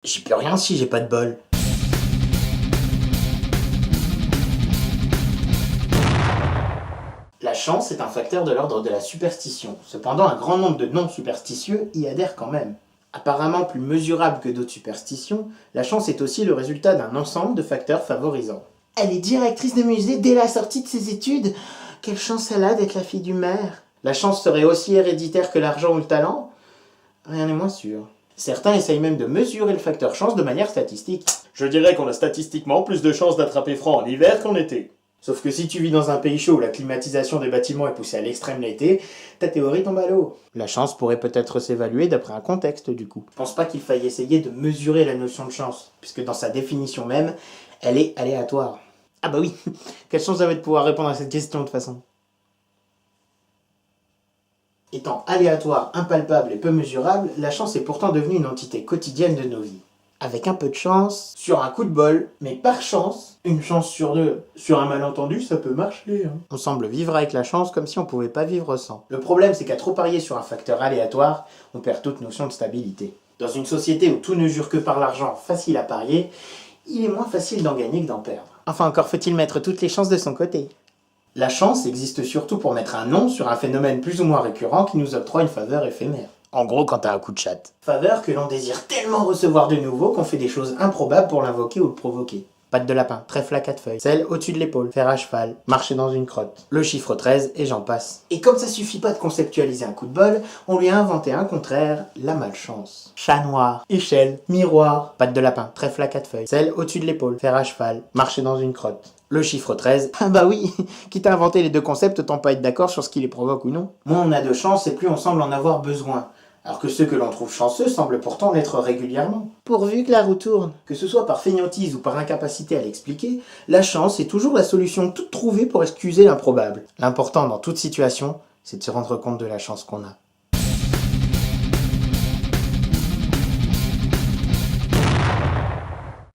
J'y peux rien si j'ai pas de bol. La chance est un facteur de l'ordre de la superstition. Cependant, un grand nombre de non-superstitieux y adhèrent quand même. Apparemment plus mesurable que d'autres superstitions, la chance est aussi le résultat d'un ensemble de facteurs favorisants. Elle est directrice de musée dès la sortie de ses études. Quelle chance elle a d'être la fille du maire. La chance serait aussi héréditaire que l'argent ou le talent? Rien n'est moins sûr. Certains essayent même de mesurer le facteur chance de manière statistique. Je dirais qu'on a statistiquement plus de chances d'attraper froid en hiver qu'en été. Sauf que si tu vis dans un pays chaud où la climatisation des bâtiments est poussée à l'extrême l'été, ta théorie tombe à l'eau. La chance pourrait peut-être s'évaluer d'après un contexte du coup. Je pense pas qu'il faille essayer de mesurer la notion de chance, puisque dans sa définition même, elle est aléatoire. Ah bah oui, quelle chance j'avais de pouvoir répondre à cette question de toute façon. Étant aléatoire, impalpable et peu mesurable, la chance est pourtant devenue une entité quotidienne de nos vies. Avec un peu de chance, sur un coup de bol, mais par chance, une chance sur deux, sur un malentendu, ça peut marcher. On semble vivre avec la chance comme si on pouvait pas vivre sans. Le problème, c'est qu'à trop parier sur un facteur aléatoire, on perd toute notion de stabilité. Dans une société où tout ne jure que par l'argent, facile à parier, il est moins facile d'en gagner que d'en perdre. Enfin, encore faut-il mettre toutes les chances de son côté. La chance existe surtout pour mettre un nom sur un phénomène plus ou moins récurrent qui nous octroie une faveur éphémère. En gros, quand t'as un coup de chatte. Faveur que l'on désire tellement recevoir de nouveau qu'on fait des choses improbables pour l'invoquer ou le provoquer. Patte de lapin, trèfle à 4 feuilles, selle au-dessus de l'épaule, fer à cheval, marcher dans une crotte, le chiffre 13 et j'en passe. Et comme ça suffit pas de conceptualiser un coup de bol, on lui a inventé un contraire, la malchance. Chat noir, échelle, miroir, patte de lapin, trèfle à 4 feuilles, selle au-dessus de l'épaule, fer à cheval, marcher dans une crotte. Le chiffre 13, ah bah oui, quitte à inventer les deux concepts, autant pas être d'accord sur ce qui les provoque ou non. Moins on a de chance et plus on semble en avoir besoin. Alors que ceux que l'on trouve chanceux semblent pourtant l'être régulièrement. Pourvu que la roue tourne. Que ce soit par fainéantise ou par incapacité à l'expliquer, la chance est toujours la solution toute trouvée pour excuser l'improbable. L'important dans toute situation, c'est de se rendre compte de la chance qu'on a.